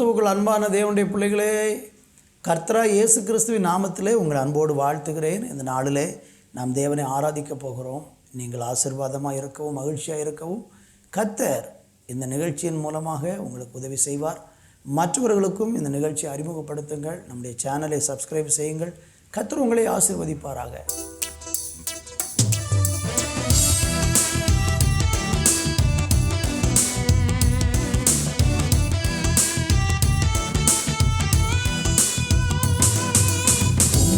கிறிஸ்துவுக்குள் அன்பான தேவனுடைய பிள்ளைகளே, கர்த்தராகிய இயேசு கிறிஸ்துவின் நாமத்திலே உங்கள் அன்போடு வாழ்த்துகிறேன். இந்த நாளிலே நாம் தேவனை ஆராதிக்கப் போகிறோம். நீங்கள் ஆசீர்வாதமாக இருக்கவும் மகிழ்ச்சியாக இருக்கவும் கர்த்தர் இந்த நிகழ்ச்சியின் மூலமாக உங்களுக்கு உதவி செய்வார். மற்றவர்களுக்கும் இந்த நிகழ்ச்சியை அறிமுகப்படுத்துங்கள். நம்முடைய சேனலை சப்ஸ்கிரைப் செய்யுங்கள். கர்த்தர் உங்களை ஆசீர்வதிப்பாராக.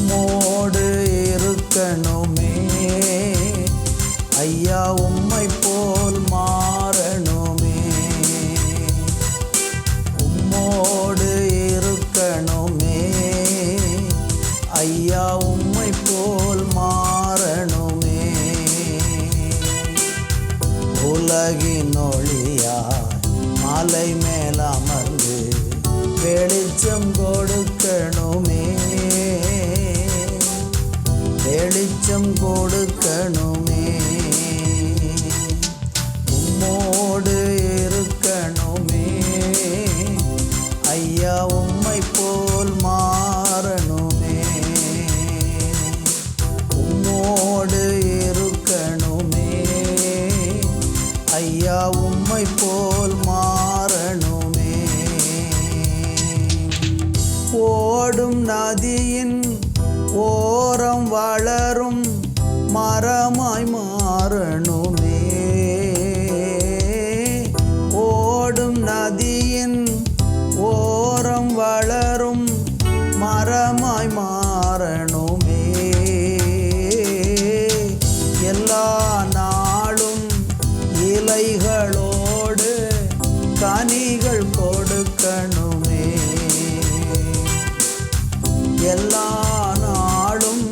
உம்மோடு இருக்கணுமே ஐயா, உம்மை போல் மாறணுமே. உம்மோடு இருக்கணுமே ஐயா, உம்மை போல் மாறணுமே. உலகின் ஒளியாய் மலை மேல் அமர்ந்து வெளிச்சம் கொடுக்கணுமே, வெளிச்சம் கொடுக்கணுமே. உம்மோடு இருக்கணுமே ஐயா, உம்மை போல் மாறணுமே. உம்மோடு இருக்கணுமே ஐயா, உம்மை போல் மாறணுமே. ஓடும் நதியின் ஓரம் வளரும் மரமாய் மாறணுமே. ஓடும் நதியின் ஓரம் வளரும் மரமாய் மாறணுமே. எல்லா நாளும் இலைகளோடு கனிகள் கொடுக்கணுமே. எல்லா நாளும்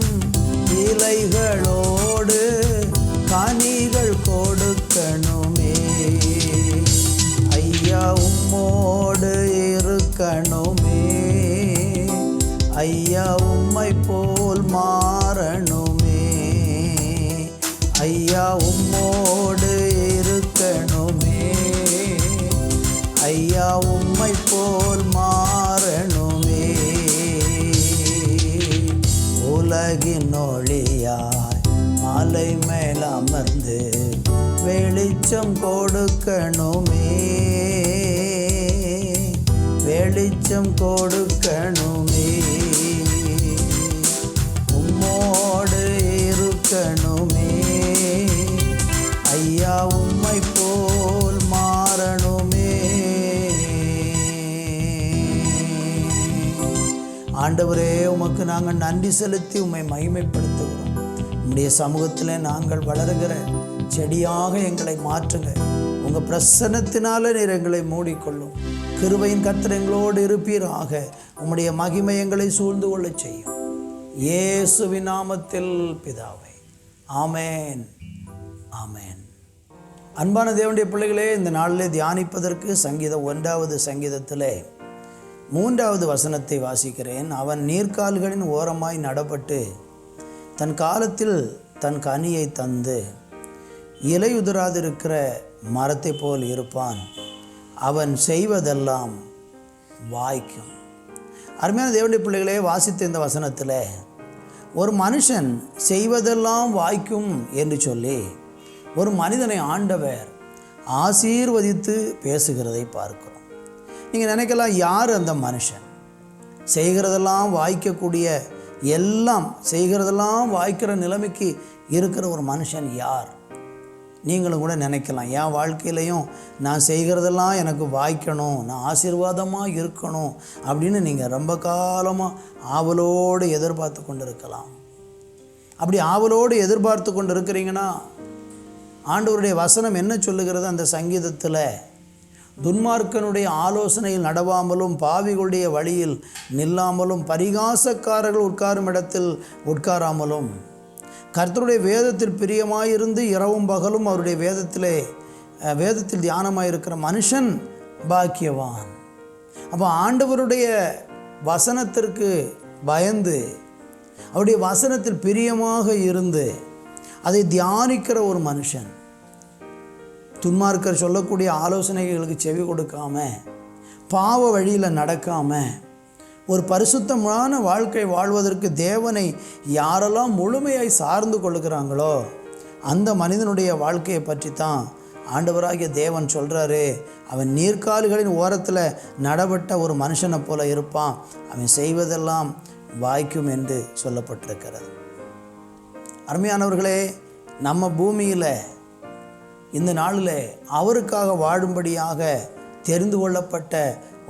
இலைகளோடு கனிகள் கொடுக்கணுமே. ஐயா, உம்மோடு இருக்கணுமே ஐயா, உம்மை போல் மாறணுமே. ஐயா, உம்மோடு இருக்கணுமே ஐயா, உம்மை போல் மாறணுமே. உலகின் ஒளியாய் மலை மேல் அமர்ந்து வெளிச்சம் கொடுக்கணுமே, வெளிச்சம் கொடுக்கணுமே. உம்மோடு இருக்கணுமே ஐயா, உம்மை போல் மாறணுமே. ஆண்டவரே, உமக்கு நாங்கள் நன்றி செலுத்தி உம்மை மகிமைப்படுத்துகிறோம். உம்முடைய சமூகத்தில் நாங்கள் வளருகிற செடியாக எங்களை மாற்றுங்க. உங்கள் பிரசன்னத்தினால நீர் எங்களை மூடிக்கொள்ளும். கிருபையின் கர்த்தர் எங்களோடு இருப்பீராக. உம்முடைய மகிமை எங்களை சூழ்ந்து கொள்ள செய்யும். இயேசுவின் நாமத்தில் பிதாவே, ஆமேன், ஆமேன். அன்பான தேவனுடைய பிள்ளைகளே, இந்த நாளிலே தியானிப்பதற்கு சங்கீதம் 1வது சங்கீதத்திலே 3வது வசனத்தை வாசிக்கிறேன். அவன் நீர்க்கால்களின் ஓரமாய் நடப்பட்டு தன் காலத்தில் தன் கனியை தந்து இலையுதிராதிருக்கிற மரத்தை போல் இருப்பான். அவன் செய்வதெல்லாம் வாய்க்கும். அருமையான தேவனுடைய பிள்ளைகளே, வாசித்த இந்த வசனத்தில் ஒரு மனுஷன் செய்வதெல்லாம் வாய்க்கும் என்று சொல்லி ஒரு மனிதனை ஆண்டவர் ஆசீர்வதித்து பேசுகிறதை பார்க்கிறோம். நீங்கள் நினைக்கலாம், யார் அந்த மனுஷன்? செய்கிறதெல்லாம் வாய்க்கக்கூடிய, எல்லாம் செய்கிறதெல்லாம் வாய்க்கிற நிலைமைக்கு இருக்கிற ஒரு மனுஷன் யார்? நீங்களும் கூட நினைக்கலாம், என் வாழ்க்கையிலையும் நான் செய்கிறதெல்லாம் எனக்கு வாய்க்கணும், நான் ஆசீர்வாதமாக இருக்கணும் அப்படின்னு நீங்கள் ரொம்ப காலமாக ஆவலோடு எதிர்பார்த்து கொண்டு இருக்கலாம். அப்படி ஆவலோடு எதிர்பார்த்து கொண்டு இருக்கிறீங்கன்னா, ஆண்டவருடைய வசனம் என்ன சொல்லுகிறது? அந்த சங்கீதத்தில், துன்மார்க்கனுடைய ஆலோசனையில் நடவாமலும் பாவிகளுடைய வழியில் நில்லாமலும் பரிகாசக்காரர்கள் உட்காரும் இடத்தில் உட்காராமலும் கர்த்தருடைய வேதத்தில் பிரியமாயிருந்து இரவும் பகலும் அவருடைய வேதத்தில் தியானமாயிருக்கிற மனுஷன் பாக்கியவான். அப்போ ஆண்டவருடைய வசனத்திற்கு பயந்து அவருடைய வசனத்தில் பிரியமாக இருந்து அதை தியானிக்கிற ஒரு மனுஷன், துன்மார்க்கர் சொல்லக்கூடிய ஆலோசனைகளுக்கு செவி கொடுக்காம பாவ வழியில் நடக்காமல் ஒரு பரிசுத்தமான வாழ்க்கை வாழ்வதற்கு தேவனை யாரெல்லாம் முழுமையாய் சார்ந்து கொள்கிறாங்களோ அந்த மனிதனுடைய வாழ்க்கையை பற்றி தான் ஆண்டவராகிய தேவன் சொல்கிறாரு. அவன் நீர்க்கால்களின் ஓரத்தில் நடப்பட்ட ஒரு மனுஷனை போல இருப்பான், அவன் செய்வதெல்லாம் வாய்க்கும் என்று சொல்லப்பட்டிருக்கிறது. அருமையானவர்களே, நம்ம பூமியில் இந்த நாளில் அவருக்காக வாழும்படியாக தெரிந்து கொள்ளப்பட்ட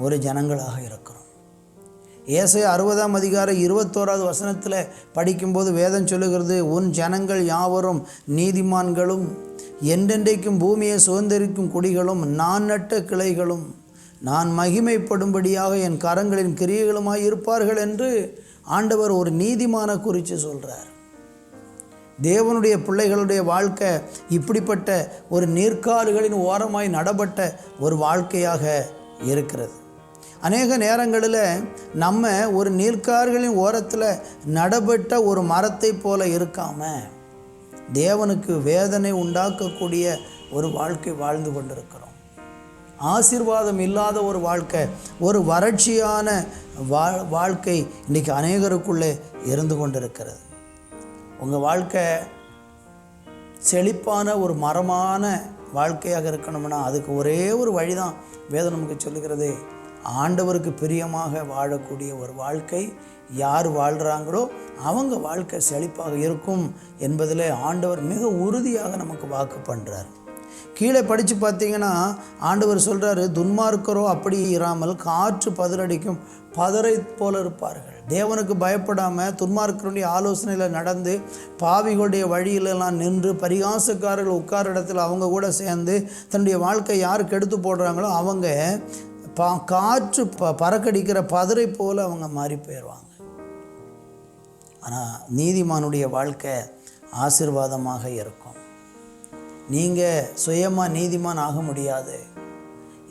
ஒரு ஜனங்களாக இருக்கிறோம். ஏசாயா 60ஆம் அதிகாரம் 21வது வசனத்தில் படிக்கும்போது வேதம் சொல்லுகிறது, உன் ஜனங்கள் யாவரும் நீதிமான்களும் என்றென்றைக்கும் பூமியை சுதந்திரிக்கும் குடிகளும் நான் நட்ட கிளைகளும் நான் மகிமைப்படும்படியாக என் கரங்களின் கிரியைகளுமாய் இருப்பார்கள் என்று ஆண்டவர் ஒரு நீதிமான குறித்து சொல்கிறார். தேவனுடைய பிள்ளைகளுடைய வாழ்க்கை இப்படிப்பட்ட ஒரு நீர்க்கால்களின் ஓரமாய் நடப்பட்ட ஒரு வாழ்க்கையாக இருக்கிறது. அநேக நேரங்களில் நம்ம ஒரு நீர்க்கால்களின் ஓரத்தில் நடப்பட்ட ஒரு மரத்தை போல இருக்காமல் தேவனுக்கு வேதனை உண்டாக்கக்கூடிய ஒரு வாழ்க்கை வாழ்ந்து கொண்டிருக்கிறோம். ஆசீர்வாதம் இல்லாத ஒரு வாழ்க்கை, ஒரு வறட்சியான வாழ்க்கை இன்றைக்கி அநேகருக்குள்ளே இருந்து கொண்டிருக்கிறது. உங்கள் வாழ்க்கை செழிப்பான ஒரு மரமான வாழ்க்கையாக இருக்கணும்னா அதுக்கு ஒரே ஒரு வழி தான் வேதம் நமக்கு சொல்லுகிறது. ஆண்டவருக்கு பிரியமாக வாழக்கூடிய ஒரு வாழ்க்கை யார் வாழ்கிறாங்களோ அவங்க வாழ்க்கை செழிப்பாக இருக்கும் என்பதில் ஆண்டவர் மிக உறுதியாக நமக்கு வாக்கு பண்ணுறார். கீழே படித்து பார்த்தீங்கன்னா ஆண்டவர் சொல்கிறாரு, துன்மார்க்கரோ அப்படி இராமல் காற்று பதறடிக்கும் பதரை போல இருப்பார்கள். தேவனுக்கு பயப்படாமல் துன்மார்க்கருடைய ஆலோசனையில் நடந்து பாவிகளுடைய வழியிலெல்லாம் நின்று பரிகாசக்காரர்கள் உட்கார இடத்துல அவங்க கூட சேர்ந்து தன்னுடைய வாழ்க்கை யார் கெடுத்து போடுறாங்களோ அவங்க காற்று பறக்கடிக்கிற பதரை போல அவங்க மாறி போயிடுவாங்க. ஆனால் நீதிமானுடைய வாழ்க்கை ஆசீர்வாதமாக இருக்கும். நீங்கள் சுயமாக நீதிமான் ஆக முடியாது.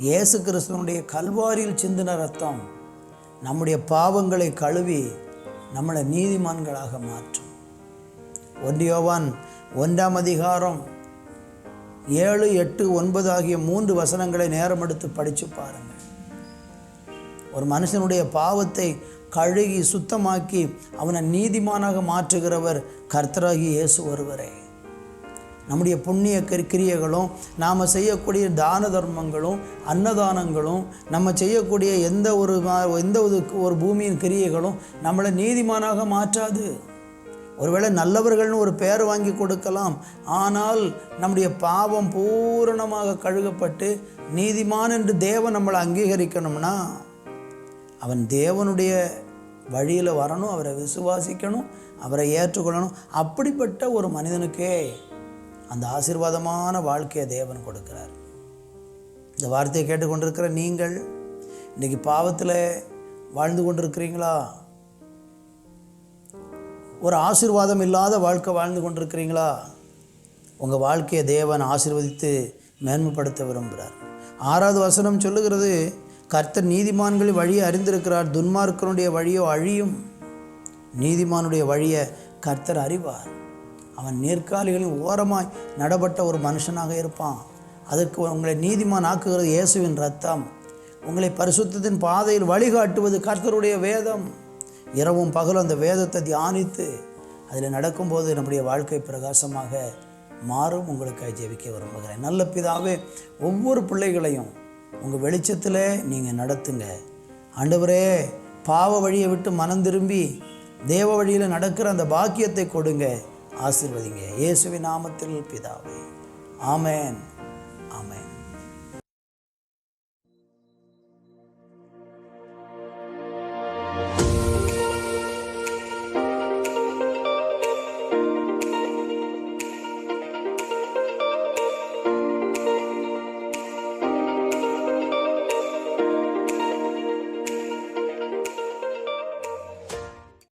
இயேசு கிறிஸ்துவனுடைய கல்வாரியில் சிந்தின ரத்தம் நம்முடைய பாவங்களை கழுவி நம்மளை நீதிமான்களாக மாற்றும். 1 யோவான் 1ஆம் அதிகாரம் 7, 8, 9 ஆகிய 3 வசனங்களை நேரம் எடுத்து படித்து பாருங்கள். ஒரு மனுஷனுடைய பாவத்தை கழுகி சுத்தமாக்கி அவனை நீதிமானாக மாற்றுகிறவர் கர்த்தராகிய இயேசு ஒருவரே. நம்முடைய புண்ணிய கிரியைகளும் நாம் செய்யக்கூடிய தான தர்மங்களும் அன்னதானங்களும் நம்ம செய்யக்கூடிய எந்த ஒரு பூமியின் கிரியைகளும் நம்மளை நீதிமானாக மாற்றாது. ஒருவேளை நல்லவர்கள்னு ஒரு பெயர் வாங்கி கொடுக்கலாம், ஆனால் நம்முடைய பாவம் பூரணமாக கழுகப்பட்டு நீதிமான் என்று தேவன் நம்மளை அங்கீகரிக்கணும்னா அவன் தேவனுடைய வழியில் வரணும், அவரை விசுவாசிக்கணும், அவரை ஏற்றுக்கொள்ளணும். அப்படிப்பட்ட ஒரு மனிதனுக்கே அந்த ஆசீர்வாதமான வாழ்க்கையை தேவன் கொடுக்கிறார். இந்த வார்த்தையை கேட்டுக்கொண்டிருக்கிற நீங்கள் இன்றைக்கி பாவத்தில் வாழ்ந்து கொண்டிருக்கிறீங்களா? ஒரு ஆசீர்வாதம் இல்லாத வாழ்க்கை வாழ்ந்து கொண்டிருக்கிறீங்களா? உங்கள் வாழ்க்கையை தேவன் ஆசீர்வதித்து மேன்மைப்படுத்த விரும்புகிறார். 6வது வசனம் சொல்லுகிறது, கர்த்தர் நீதிமான்களின் வழியை அறிந்திருக்கிறார், துன்மார்க்கனுடைய வழியோ அழியும். நீதிமானுடைய வழியை கர்த்தர் அறிவார். அவன் நேர்காலிகளின் ஓரமாய் நடப்பட்ட ஒரு மனுஷனாக இருப்பான். அதற்கு உங்களை நீதிமான் ஆக்குகிறது இயேசுவின் ரத்தம். உங்களை பரிசுத்தத்தின் பாதையில் வழிகாட்டுவது கர்த்தருடைய வேதம். இரவும் பகலும் அந்த வேதத்தை தியானித்து அதில் நடக்கும்போது நம்முடைய வாழ்க்கை பிரகாசமாக மாறும். உங்களுக்காக ஜெபிக்க விரும்புகிறேன். நல்ல பிதாவே, ஒவ்வொரு பிள்ளைகளையும் உங்கள் வெளிச்சத்தில் நீங்கள் நடத்துங்க. ஆண்டவரே, பாவ வழியை விட்டு மனம் திரும்பி தேவ வழியில் நடக்கிற அந்த பாக்கியத்தை கொடுங்க, ஆசீர்வதிங்க. இயேசுவின் நாமத்தில் பிதாவே, ஆமென், ஆமென்.